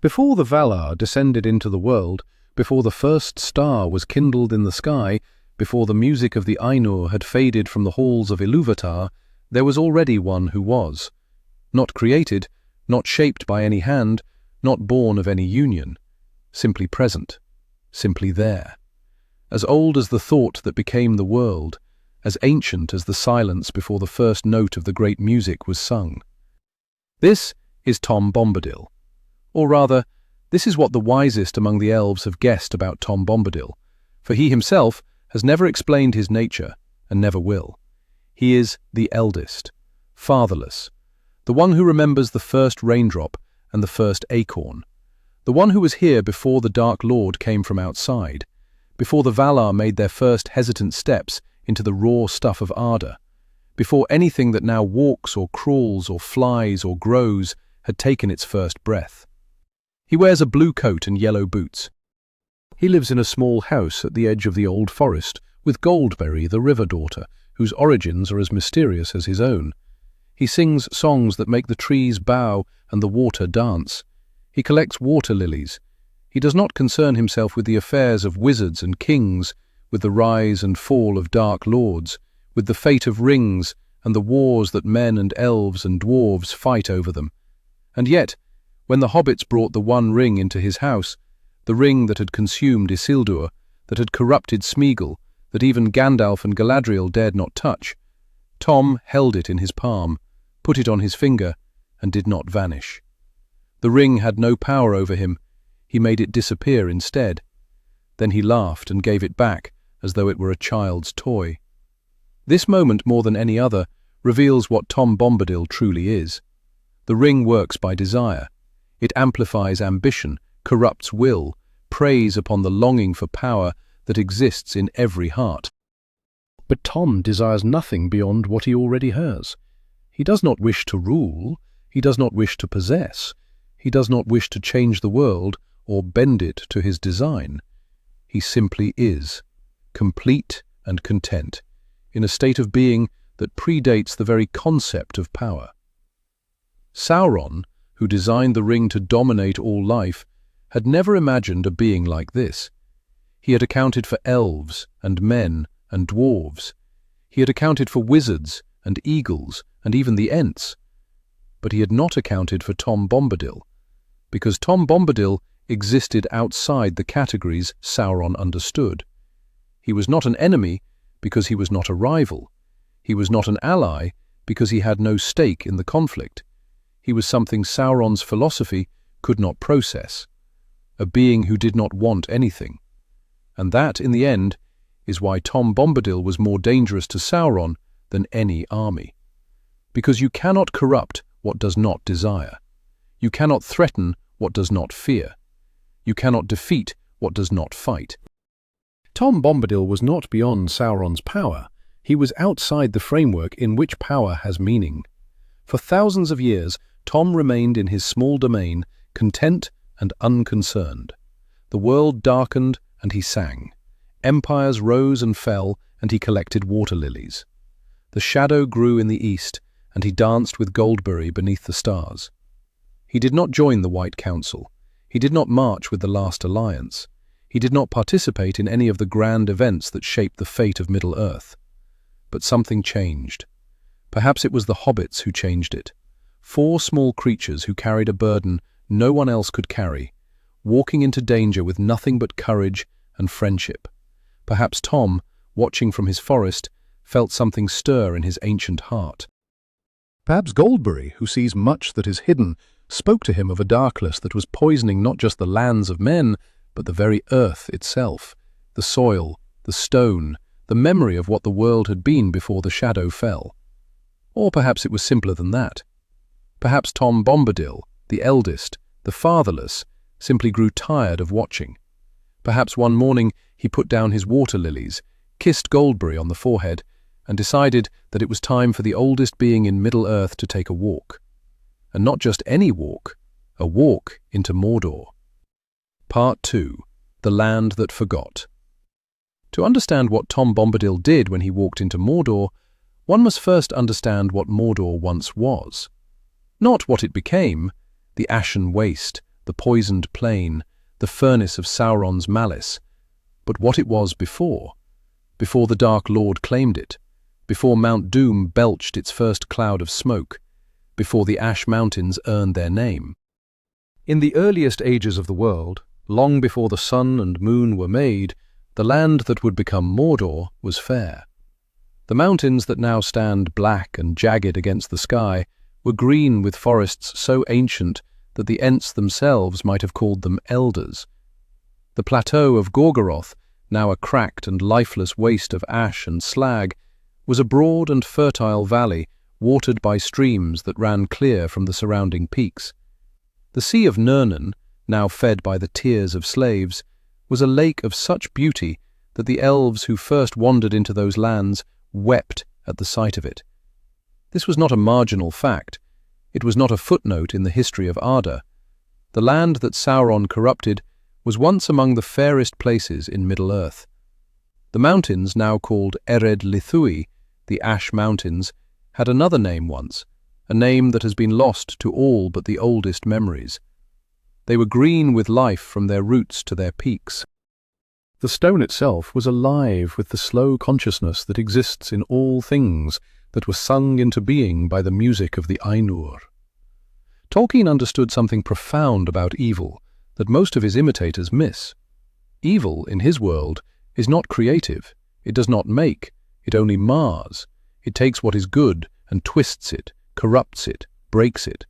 Before the Valar descended into the world, before the first star was kindled in the sky, before the music of the Ainur had faded from the halls of Ilúvatar, there was already one who was. Not created, not shaped by any hand, not born of any union. Simply present, simply there. As old as the thought that became the world, as ancient as the silence before the first note of the great music was sung. This is Tom Bombadil. Or rather, this is what the wisest among the elves have guessed about Tom Bombadil, for he himself has never explained his nature, and never will. He is the Eldest, Fatherless, the one who remembers the first raindrop and the first acorn, the one who was here before the Dark Lord came from outside, before the Valar made their first hesitant steps into the raw stuff of Arda, before anything that now walks or crawls or flies or grows had taken its first breath. He wears a blue coat and yellow boots. He lives in a small house at the edge of the old forest with Goldberry, the river daughter, whose origins are as mysterious as his own. He sings songs that make the trees bow and the water dance. He collects water lilies. He does not concern himself with the affairs of wizards and kings, with the rise and fall of dark lords, with the fate of rings and the wars that men and elves and dwarves fight over them. And yet, when the hobbits brought the One Ring into his house, the ring that had consumed Isildur, that had corrupted Sméagol, that even Gandalf and Galadriel dared not touch, Tom held it in his palm, put it on his finger, and did not vanish. The ring had no power over him. He made it disappear instead. Then he laughed and gave it back as though it were a child's toy. This moment, more than any other, reveals what Tom Bombadil truly is. The ring works by desire. It amplifies ambition, corrupts will, preys upon the longing for power that exists in every heart. But Tom desires nothing beyond what he already has. He does not wish to rule. He does not wish to possess. He does not wish to change the world or bend it to his design. He simply is, complete and content, in a state of being that predates the very concept of power. Sauron, who designed the ring to dominate all life, had never imagined a being like this. He had accounted for elves and men and dwarves. He had accounted for wizards and eagles and even the Ents. But he had not accounted for Tom Bombadil, because Tom Bombadil existed outside the categories Sauron understood. He was not an enemy because he was not a rival. He was not an ally because he had no stake in the conflict. He was something Sauron's philosophy could not process, a being who did not want anything. And that, in the end, is why Tom Bombadil was more dangerous to Sauron than any army. Because you cannot corrupt what does not desire. You cannot threaten what does not fear. You cannot defeat what does not fight. Tom Bombadil was not beyond Sauron's power. He was outside the framework in which power has meaning. For thousands of years, Tom remained in his small domain, content and unconcerned. The world darkened and he sang. Empires rose and fell and he collected water lilies. The shadow grew in the east and he danced with Goldberry beneath the stars. He did not join the White Council. He did not march with the Last Alliance. He did not participate in any of the grand events that shaped the fate of Middle-earth. But something changed. Perhaps it was the hobbits who changed it. 4 small creatures who carried a burden no one else could carry, walking into danger with nothing but courage and friendship. Perhaps Tom, watching from his forest, felt something stir in his ancient heart. Perhaps Goldberry, who sees much that is hidden, spoke to him of a darkness that was poisoning not just the lands of men, but the very earth itself, the soil, the stone, the memory of what the world had been before the shadow fell. Or perhaps it was simpler than that. Perhaps Tom Bombadil, the Eldest, the Fatherless, simply grew tired of watching. Perhaps one morning he put down his water lilies, kissed Goldberry on the forehead, and decided that it was time for the oldest being in Middle-earth to take a walk. And not just any walk, a walk into Mordor. Part 2. The Land That Forgot. To understand what Tom Bombadil did when he walked into Mordor, one must first understand what Mordor once was. Not what it became, the ashen waste, the poisoned plain, the furnace of Sauron's malice, but what it was before the Dark Lord claimed it, before Mount Doom belched its first cloud of smoke, before the Ash Mountains earned their name. In the earliest ages of the world, long before the sun and moon were made, the land that would become Mordor was fair. The mountains that now stand black and jagged against the sky were green with forests so ancient that the Ents themselves might have called them elders. The plateau of Gorgoroth, now a cracked and lifeless waste of ash and slag, was a broad and fertile valley watered by streams that ran clear from the surrounding peaks. The Sea of Nirnen, now fed by the tears of slaves, was a lake of such beauty that the elves who first wandered into those lands wept at the sight of it. This was not a marginal fact. It was not a footnote in the history of Arda. The land that Sauron corrupted was once among the fairest places in Middle-earth. The mountains, now called Ered Lithui, the Ash Mountains, had another name once, a name that has been lost to all but the oldest memories. They were green with life from their roots to their peaks. The stone itself was alive with the slow consciousness that exists in all things that were sung into being by the music of the Ainur. Tolkien understood something profound about evil that most of his imitators miss. Evil, in his world, is not creative. It does not make. It only mars. It takes what is good and twists it, corrupts it, breaks it.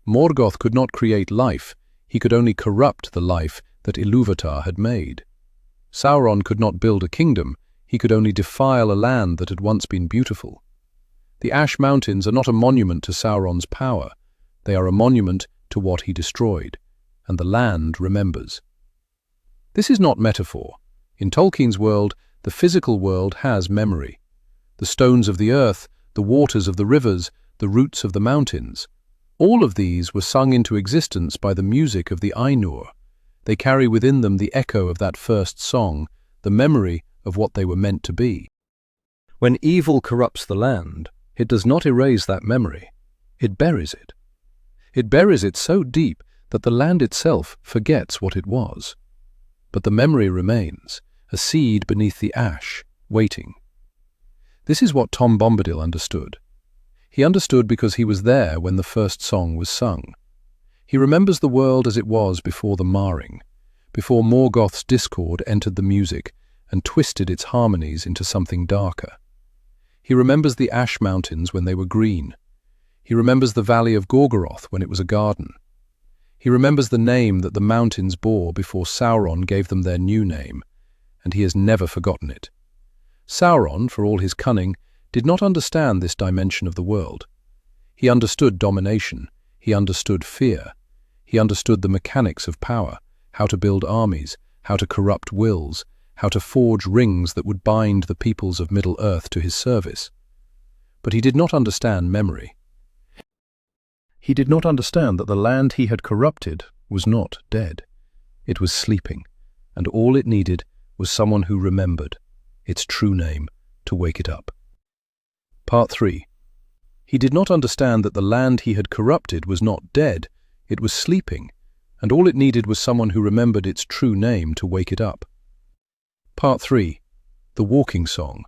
Morgoth could not create life. He could only corrupt the life that Ilúvatar had made. Sauron could not build a kingdom. He could only defile a land that had once been beautiful. The Ash Mountains are not a monument to Sauron's power. They are a monument to what he destroyed, and the land remembers. This is not metaphor. In Tolkien's world, the physical world has memory. The stones of the earth, the waters of the rivers, the roots of the mountains, all of these were sung into existence by the music of the Ainur. They carry within them the echo of that first song, the memory of what they were meant to be. When evil corrupts the land, it does not erase that memory. It buries it. It buries it so deep that the land itself forgets what it was. But the memory remains, a seed beneath the ash, waiting. This is what Tom Bombadil understood. He understood because he was there when the first song was sung. He remembers the world as it was before the marring, before Morgoth's discord entered the music and twisted its harmonies into something darker. He remembers the Ash Mountains when they were green. He remembers the valley of Gorgoroth when it was a garden. He remembers the name that the mountains bore before Sauron gave them their new name, and he has never forgotten it. Sauron, for all his cunning, did not understand this dimension of the world. He understood domination. He understood fear. He understood the mechanics of power, how to build armies, how to corrupt wills, how to forge rings that would bind the peoples of Middle-earth to his service. But he did not understand memory. He did not understand that the land he had corrupted was not dead. It was sleeping, and all it needed was someone who remembered its true name to wake it up. Part 3. He did not understand that the land he had corrupted was not dead, it was sleeping, and all it needed was someone who remembered its true name to wake it up. Part 3. The Walking Song.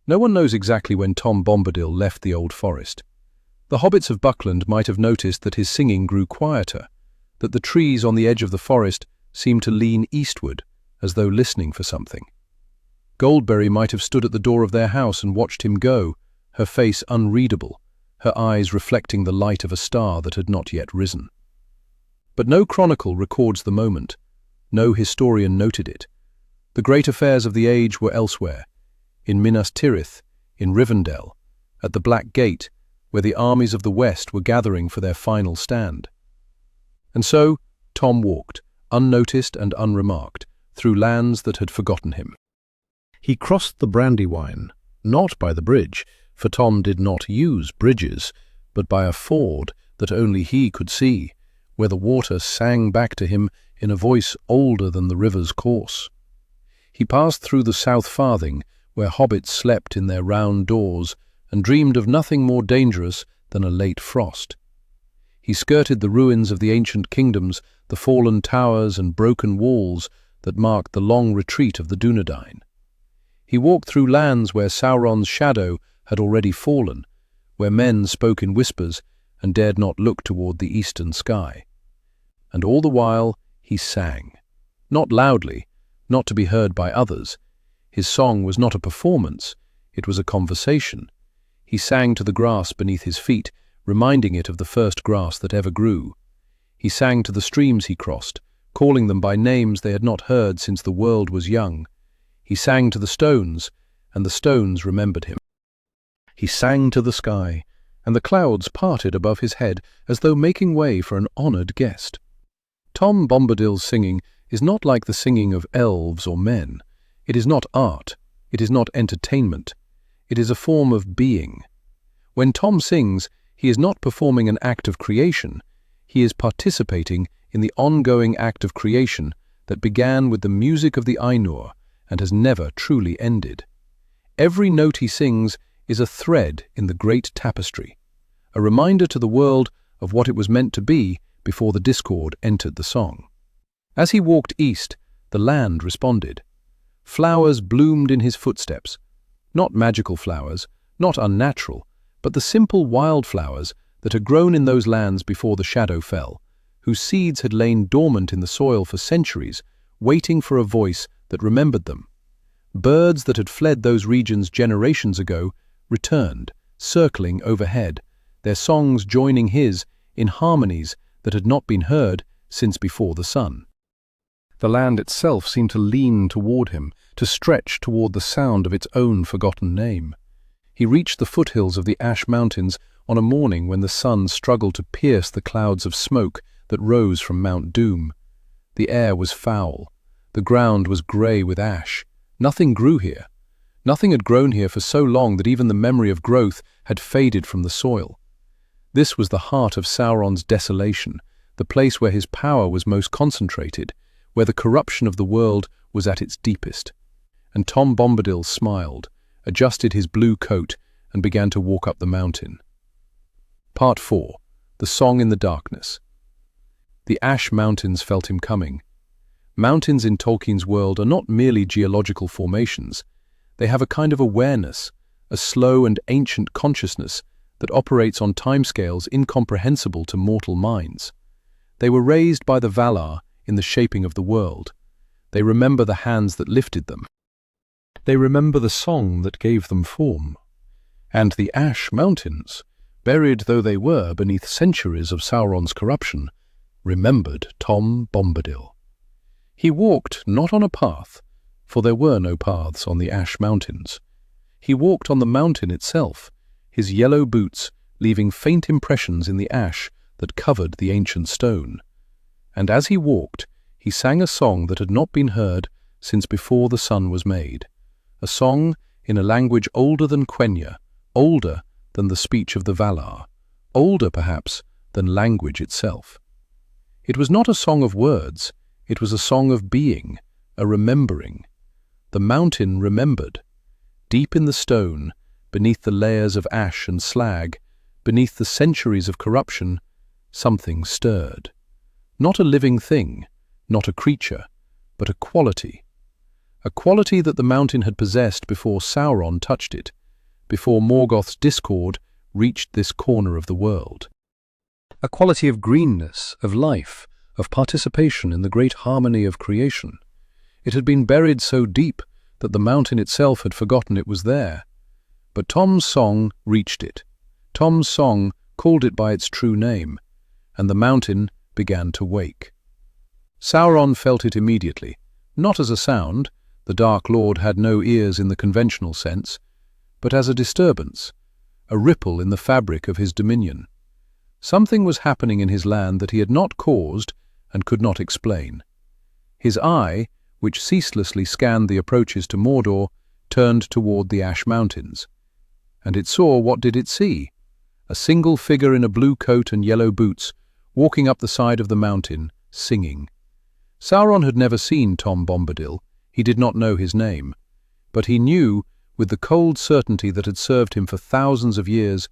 No one knows exactly when Tom Bombadil left the Old Forest. The hobbits of Buckland might have noticed that his singing grew quieter, that the trees on the edge of the forest seemed to lean eastward, as though listening for something. Goldberry might have stood at the door of their house and watched him go, her face unreadable, her eyes reflecting the light of a star that had not yet risen. But no chronicle records the moment. No historian noted it. The great affairs of the age were elsewhere, in Minas Tirith, in Rivendell, at the Black Gate, where the armies of the West were gathering for their final stand. And so Tom walked, unnoticed and unremarked, through lands that had forgotten him. He crossed the Brandywine, not by the bridge, for Tom did not use bridges, but by a ford that only he could see, where the water sang back to him in a voice older than the river's course. He passed through the South Farthing, where hobbits slept in their round doors and dreamed of nothing more dangerous than a late frost. He skirted the ruins of the ancient kingdoms, the fallen towers and broken walls that marked the long retreat of the Dunedain. He walked through lands where Sauron's shadow had already fallen, where men spoke in whispers and dared not look toward the eastern sky. And all the while he sang. Not loudly, not to be heard by others. His song was not a performance, it was a conversation. He sang to the grass beneath his feet, reminding it of the first grass that ever grew. He sang to the streams he crossed, calling them by names they had not heard since the world was young. He sang to the stones, and the stones remembered him. He sang to the sky, and the clouds parted above his head as though making way for an honored guest. Tom Bombadil's singing is not like the singing of elves or men. It is not art. It is not entertainment. It is a form of being. When Tom sings, he is not performing an act of creation. He is participating in the ongoing act of creation that began with the music of the Ainur and has never truly ended. Every note he sings is a thread in the great tapestry, a reminder to the world of what it was meant to be before the discord entered the song. As he walked east, the land responded. Flowers bloomed in his footsteps. Not magical flowers, not unnatural, but the simple wildflowers that had grown in those lands before the shadow fell, whose seeds had lain dormant in the soil for centuries, waiting for a voice that remembered them. Birds that had fled those regions generations ago returned, circling overhead, their songs joining his in harmonies that had not been heard since before the sun. The land itself seemed to lean toward him, to stretch toward the sound of its own forgotten name. He reached the foothills of the Ash Mountains on a morning when the sun struggled to pierce the clouds of smoke that rose from Mount Doom. The air was foul. The ground was grey with ash. Nothing grew here. Nothing had grown here for so long that even the memory of growth had faded from the soil. This was the heart of Sauron's desolation, the place where his power was most concentrated, where the corruption of the world was at its deepest. And Tom Bombadil smiled, adjusted his blue coat, and began to walk up the mountain. Part 4. The Song in the Darkness. The Ash Mountains felt him coming. Mountains in Tolkien's world are not merely geological formations. They have a kind of awareness, a slow and ancient consciousness that operates on timescales incomprehensible to mortal minds. They were raised by the Valar in the shaping of the world. They remember the hands that lifted them. They remember the song that gave them form. And the Ash Mountains, buried though they were beneath centuries of Sauron's corruption, remembered Tom Bombadil. He walked not on a path, for there were no paths on the Ash Mountains. He walked on the mountain itself, his yellow boots leaving faint impressions in the ash that covered the ancient stone. And as he walked, he sang a song that had not been heard since before the sun was made, a song in a language older than Quenya, older than the speech of the Valar, older perhaps than language itself. It was not a song of words, it was a song of being, a remembering. The mountain remembered. Deep in the stone, beneath the layers of ash and slag, beneath the centuries of corruption, something stirred. Not a living thing, not a creature, but a quality that the mountain had possessed before Sauron touched it, before Morgoth's discord reached this corner of the world. A quality of greenness, of life, of participation in the great harmony of creation. It had been buried so deep that the mountain itself had forgotten it was there. But Tom's song reached it. Tom's song called it by its true name, and the mountain began to wake. Sauron felt it immediately, not as a sound, the Dark Lord had no ears in the conventional sense, but as a disturbance, a ripple in the fabric of his dominion. Something was happening in his land that he had not caused and could not explain. His eye, which ceaselessly scanned the approaches to Mordor, turned toward the Ash Mountains. And it saw, what did it see? A single figure in a blue coat and yellow boots, walking up the side of the mountain, singing. Sauron had never seen Tom Bombadil. He did not know his name. But he knew, with the cold certainty that had served him for thousands of years,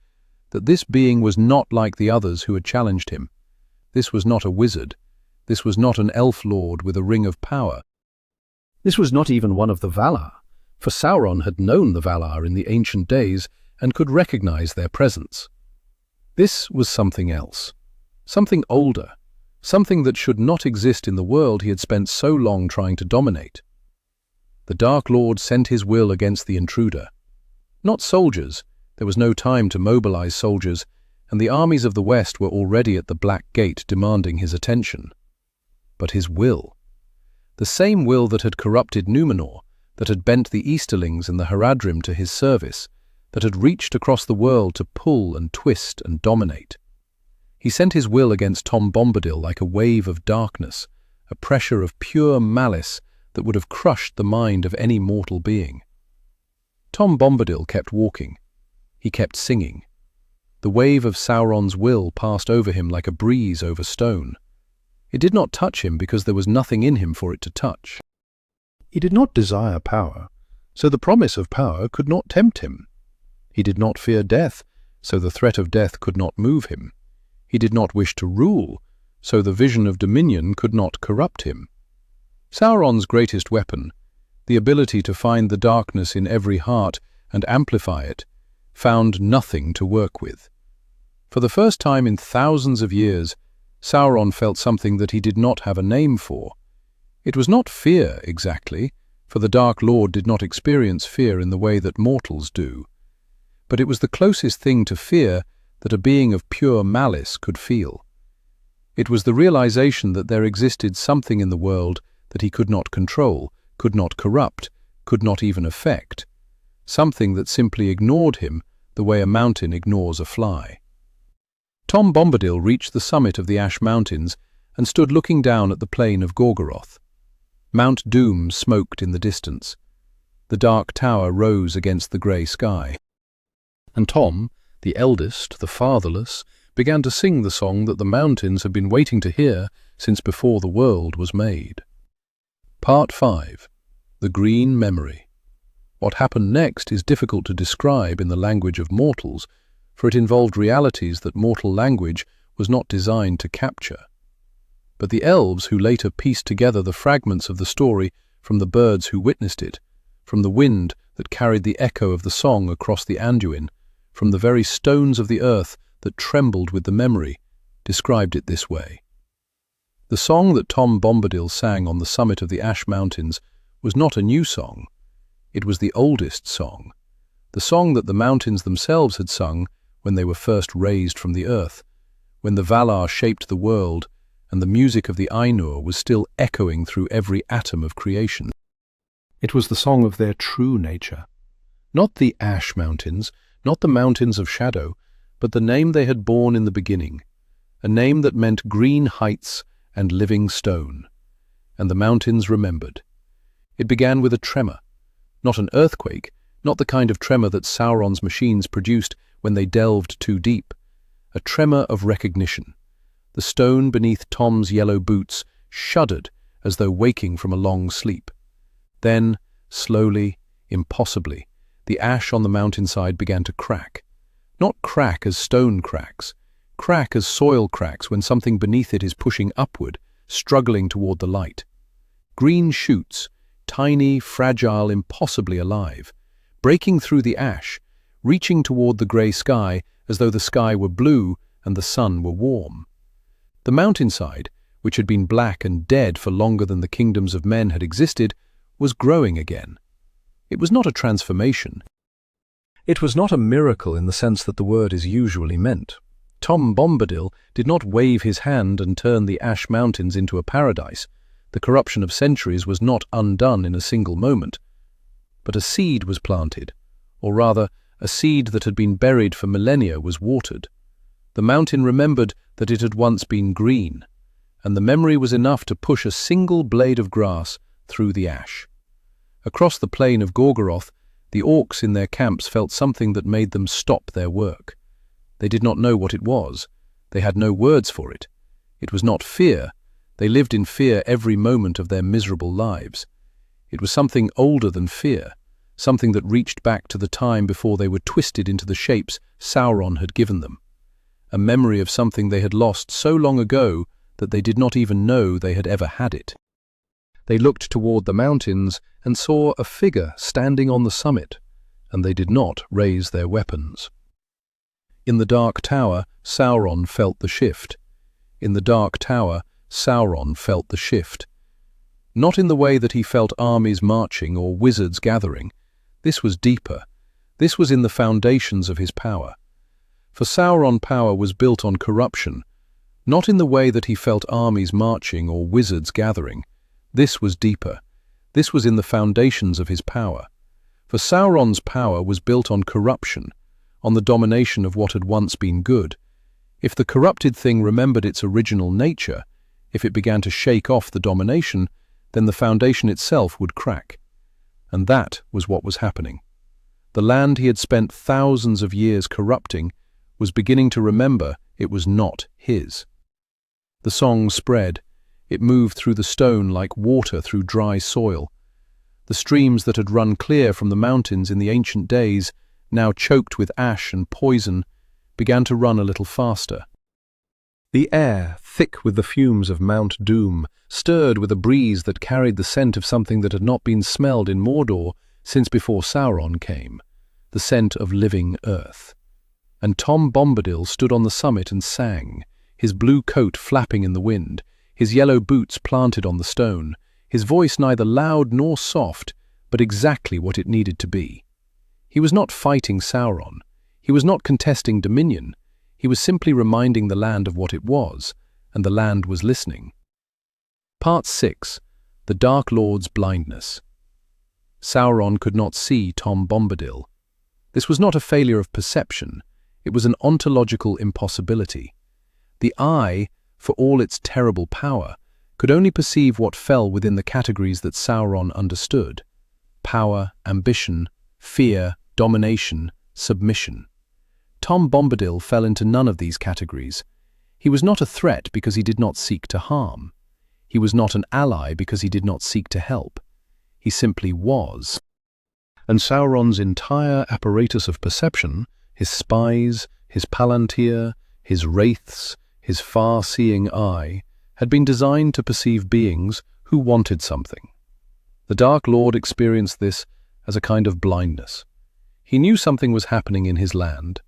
that this being was not like the others who had challenged him. This was not a wizard. This was not an elf lord with a ring of power. This was not even one of the Valar, for Sauron had known the Valar in the ancient days and could recognize their presence. This was something else, something older, something that should not exist in the world he had spent so long trying to dominate. The Dark Lord sent his will against the intruder. Not soldiers, there was no time to mobilize soldiers, and the armies of the West were already at the Black Gate demanding his attention. But his will. The same will that had corrupted Númenor, that had bent the Easterlings and the Haradrim to his service, that had reached across the world to pull and twist and dominate. He sent his will against Tom Bombadil like a wave of darkness, a pressure of pure malice that would have crushed the mind of any mortal being. Tom Bombadil kept walking. He kept singing. The wave of Sauron's will passed over him like a breeze over stone. It did not touch him because there was nothing in him for it to touch. He did not desire power, so the promise of power could not tempt him. He did not fear death, so the threat of death could not move him. He did not wish to rule, so the vision of dominion could not corrupt him. Sauron's greatest weapon, the ability to find the darkness in every heart and amplify it, found nothing to work with. For the first time in thousands of years, Sauron felt something that he did not have a name for. It was not fear, exactly, for the Dark Lord did not experience fear in the way that mortals do. But it was the closest thing to fear that a being of pure malice could feel. It was the realization that there existed something in the world that he could not control, could not corrupt, could not even affect. Something that simply ignored him the way a mountain ignores a fly. Tom Bombadil reached the summit of the Ash Mountains and stood looking down at the plain of Gorgoroth. Mount Doom smoked in the distance. The dark tower rose against the grey sky. And Tom, the eldest, the fatherless, began to sing the song that the mountains had been waiting to hear since before the world was made. Part 5. The Green Memory. What happened next is difficult to describe in the language of mortals, for it involved realities that mortal language was not designed to capture. But the elves who later pieced together the fragments of the story from the birds who witnessed it, from the wind that carried the echo of the song across the Anduin, from the very stones of the earth that trembled with the memory, described it this way. The song that Tom Bombadil sang on the summit of the Ash Mountains was not a new song. It was the oldest song, the song that the mountains themselves had sung when they were first raised from the earth, when the Valar shaped the world and the music of the Ainur was still echoing through every atom of creation. It was the song of their true nature. Not the Ash Mountains, not the mountains of shadow, but the name they had borne in the beginning, a name that meant green heights and living stone. And the mountains remembered. It began with a tremor, not an earthquake, not the kind of tremor that Sauron's machines produced when they delved too deep, a tremor of recognition. The stone beneath Tom's yellow boots shuddered as though waking from a long sleep. Then, slowly, impossibly, the ash on the mountainside began to crack. Not crack as stone cracks, crack as soil cracks when something beneath it is pushing upward, struggling toward the light. Green shoots, tiny, fragile, impossibly alive, breaking through the ash, reaching toward the grey sky as though the sky were blue and the sun were warm. The mountainside, which had been black and dead for longer than the kingdoms of men had existed, was growing again. It was not a transformation. It was not a miracle in the sense that the word is usually meant. Tom Bombadil did not wave his hand and turn the Ash Mountains into a paradise. The corruption of centuries was not undone in a single moment. But a seed was planted, or rather, a seed that had been buried for millennia was watered. The mountain remembered that it had once been green, and the memory was enough to push a single blade of grass through the ash. Across the plain of Gorgoroth, the orcs in their camps felt something that made them stop their work. They did not know what it was. They had no words for it. It was not fear. They lived in fear every moment of their miserable lives. It was something older than fear, something that reached back to the time before they were twisted into the shapes Sauron had given them, a memory of something they had lost so long ago that they did not even know they had ever had it. They looked toward the mountains and saw a figure standing on the summit, and they did not raise their weapons. In the Dark Tower, Sauron felt the shift. In the Dark Tower, Sauron felt the shift. Not in the way that he felt armies marching or wizards gathering. This was deeper. This was in the foundations of his power. For Sauron, power was built on corruption, not in the way that he felt armies marching or wizards gathering. This was deeper. This was in the foundations of his power. For Sauron's power was built on corruption, on the domination of what had once been good. If the corrupted thing remembered its original nature, if it began to shake off the domination, then the foundation itself would crack. And that was what was happening. The land he had spent thousands of years corrupting was beginning to remember it was not his. The song spread. It moved through the stone like water through dry soil. The streams that had run clear from the mountains in the ancient days, now choked with ash and poison, began to run a little faster. The air, thick with the fumes of Mount Doom, stirred with a breeze that carried the scent of something that had not been smelled in Mordor since before Sauron came, the scent of living earth. And Tom Bombadil stood on the summit and sang, his blue coat flapping in the wind, his yellow boots planted on the stone, his voice neither loud nor soft, but exactly what it needed to be. He was not fighting Sauron. He was not contesting dominion. He was simply reminding the land of what it was, and the land was listening. Part 6. The Dark Lord's Blindness. Sauron could not see Tom Bombadil. This was not a failure of perception. It was an ontological impossibility. The eye, for all its terrible power, could only perceive what fell within the categories that Sauron understood: power, ambition, fear, domination, submission. Tom Bombadil fell into none of these categories. He was not a threat because he did not seek to harm. He was not an ally because he did not seek to help. He simply was. And Sauron's entire apparatus of perception, his spies, his palantir, his wraiths, his far-seeing eye, had been designed to perceive beings who wanted something. The Dark Lord experienced this as a kind of blindness. He knew something was happening in his land.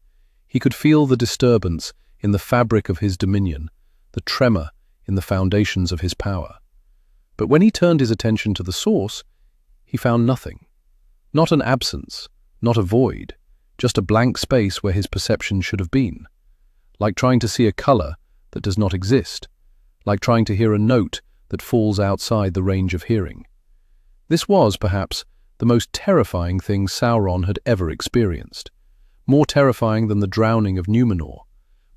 He could feel the disturbance in the fabric of his dominion, the tremor in the foundations of his power. But when he turned his attention to the source, he found nothing. Not an absence, not a void, just a blank space where his perception should have been. Like trying to see a color that does not exist, like trying to hear a note that falls outside the range of hearing. This was, perhaps, the most terrifying thing Sauron had ever experienced. More terrifying than the drowning of Numenor,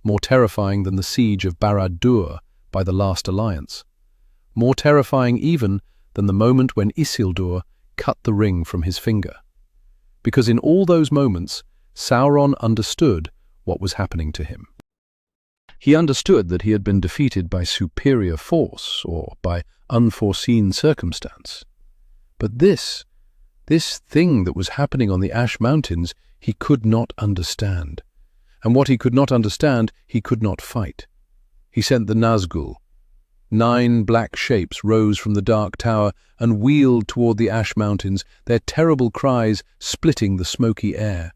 more terrifying than the siege of Barad-dûr by the Last Alliance, more terrifying even than the moment when Isildur cut the ring from his finger. Because in all those moments, Sauron understood what was happening to him. He understood that he had been defeated by superior force or by unforeseen circumstance. But this thing that was happening on the Ash Mountains, he could not understand. And what he could not understand, he could not fight. He sent the Nazgûl. 9 black shapes rose from the Dark Tower and wheeled toward the Ash Mountains, their terrible cries splitting the smoky air.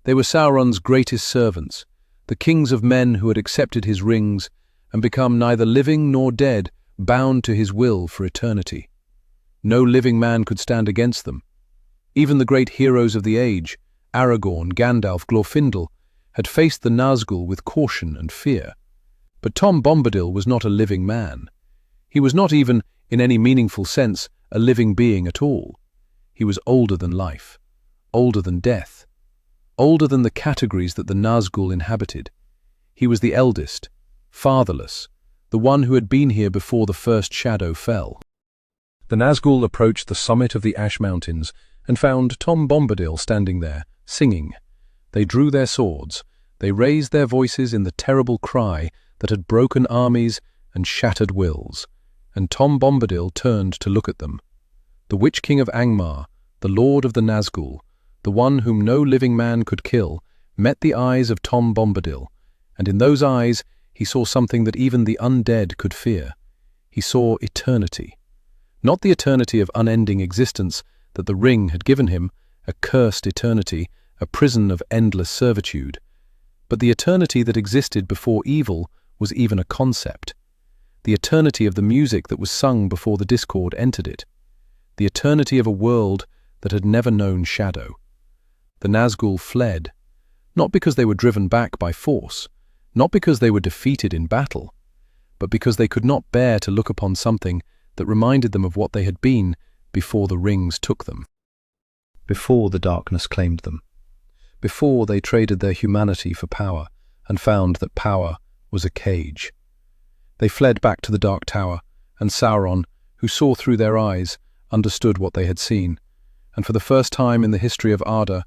They were Sauron's greatest servants, the kings of men who had accepted his rings and become neither living nor dead, bound to his will for eternity. No living man could stand against them. Even the great heroes of the age, Aragorn, Gandalf, Glorfindel, had faced the Nazgûl with caution and fear. But Tom Bombadil was not a living man. He was not even, in any meaningful sense, a living being at all. He was older than life, older than death, older than the categories that the Nazgûl inhabited. He was the eldest, fatherless, the one who had been here before the first shadow fell. The Nazgûl approached the summit of the Ash Mountains and found Tom Bombadil standing there, singing. They drew their swords. They raised their voices in the terrible cry that had broken armies and shattered wills, and Tom Bombadil turned to look at them. The Witch King of Angmar, the Lord of the Nazgul, the one whom no living man could kill, met the eyes of Tom Bombadil, and in those eyes he saw something that even the undead could fear. He saw eternity. Not the eternity of unending existence that the ring had given him, a cursed eternity, a prison of endless servitude, but the eternity that existed before evil was even a concept. The eternity of the music that was sung before the discord entered it. The eternity of a world that had never known shadow. The Nazgul fled, not because they were driven back by force, not because they were defeated in battle, but because they could not bear to look upon something that reminded them of what they had been before the rings took them. Before the darkness claimed them. Before they traded their humanity for power and found that power was a cage. They fled back to the Dark Tower, and Sauron, who saw through their eyes, understood what they had seen, and for the first time in the history of Arda,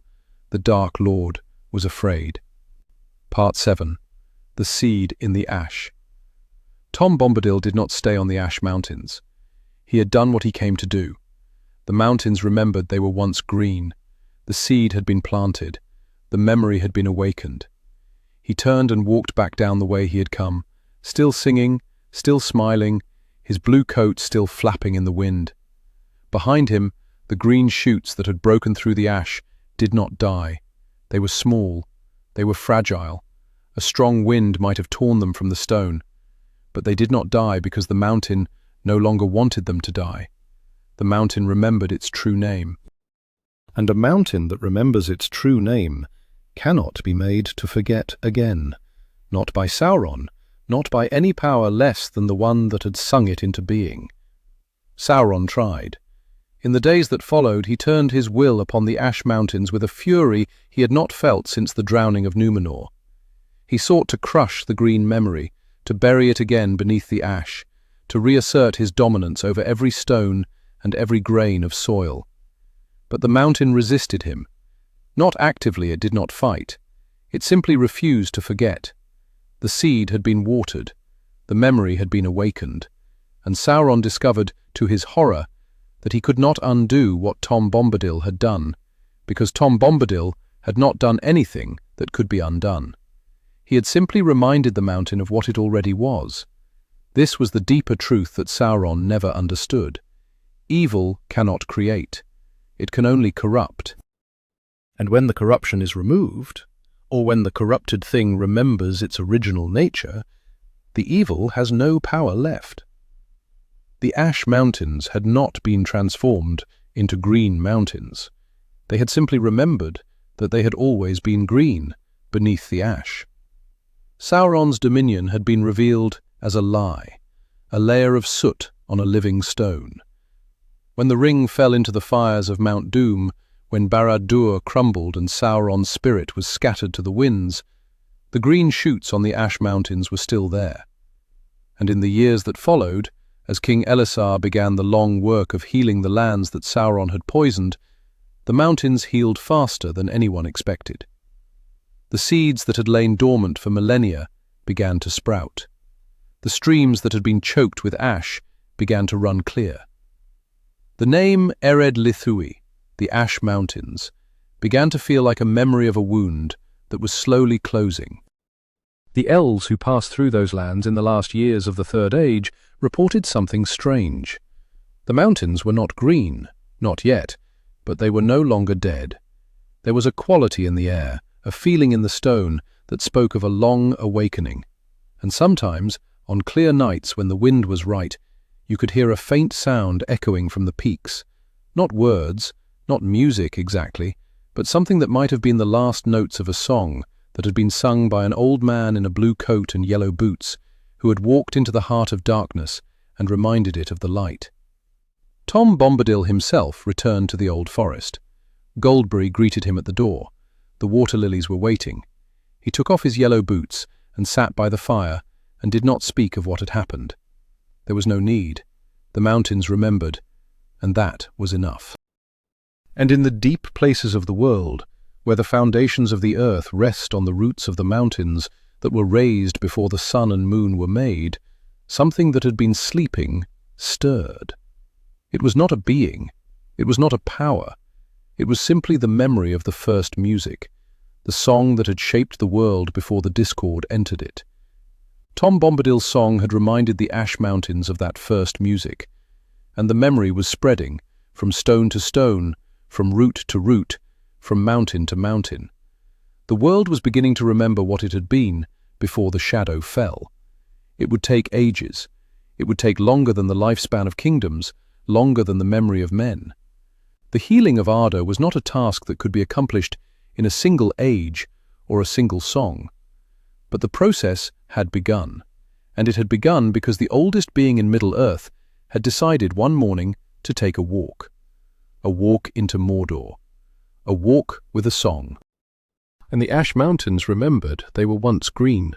the Dark Lord was afraid. Part 7. The Seed in the Ash. Tom Bombadil did not stay on the Ash Mountains. He had done what he came to do. The mountains remembered they were once green. The seed had been planted. The memory had been awakened. He turned and walked back down the way he had come, still singing, still smiling, his blue coat still flapping in the wind. Behind him, the green shoots that had broken through the ash did not die. They were small. They were fragile. A strong wind might have torn them from the stone. But they did not die because the mountain no longer wanted them to die. The mountain remembered its true name. And a mountain that remembers its true name cannot be made to forget again. Not by Sauron, not by any power less than the one that had sung it into being. Sauron tried. In the days that followed, he turned his will upon the Ash Mountains with a fury he had not felt since the drowning of Númenor. He sought to crush the green memory, to bury it again beneath the ash, to reassert his dominance over every stone and every grain of soil. But the mountain resisted him. Not actively, it did not fight. It simply refused to forget. The seed had been watered, the memory had been awakened, and Sauron discovered, to his horror, that he could not undo what Tom Bombadil had done, because Tom Bombadil had not done anything that could be undone. He had simply reminded the mountain of what it already was. This was the deeper truth that Sauron never understood. Evil cannot create. It can only corrupt. And when the corruption is removed, or when the corrupted thing remembers its original nature, the evil has no power left. The Ash Mountains had not been transformed into green mountains. They had simply remembered that they had always been green, beneath the ash. Sauron's dominion had been revealed as a lie, a layer of soot on a living stone. When the ring fell into the fires of Mount Doom, when Barad-dûr crumbled and Sauron's spirit was scattered to the winds, the green shoots on the Ash Mountains were still there. And in the years that followed, as King Elisar began the long work of healing the lands that Sauron had poisoned, the mountains healed faster than anyone expected. The seeds that had lain dormant for millennia began to sprout. The streams that had been choked with ash began to run clear. The name Ered Lithui, the Ash Mountains, began to feel like a memory of a wound that was slowly closing. The elves who passed through those lands in the last years of the Third Age reported something strange. The mountains were not green, not yet, but they were no longer dead. There was a quality in the air, a feeling in the stone that spoke of a long awakening. And sometimes, on clear nights when the wind was right, you could hear a faint sound echoing from the peaks. Not words, not music exactly, but something that might have been the last notes of a song that had been sung by an old man in a blue coat and yellow boots, who had walked into the heart of darkness and reminded it of the light. Tom Bombadil himself returned to the old forest. Goldberry greeted him at the door. The water lilies were waiting. He took off his yellow boots and sat by the fire and did not speak of what had happened. There was no need. The mountains remembered, and that was enough. And in the deep places of the world, where the foundations of the earth rest on the roots of the mountains that were raised before the sun and moon were made, something that had been sleeping stirred. It was not a being. It was not a power. It was simply the memory of the first music, the song that had shaped the world before the discord entered it. Tom Bombadil's song had reminded the Ash Mountains of that first music, and the memory was spreading, from stone to stone, from root to root, from mountain to mountain. The world was beginning to remember what it had been before the shadow fell. It would take ages. It would take longer than the lifespan of kingdoms, longer than the memory of men. The healing of Arda was not a task that could be accomplished in a single age or a single song. But the process had begun, and it had begun because the oldest being in Middle-earth had decided one morning to take a walk into Mordor, a walk with a song. And the Ash Mountains remembered they were once green.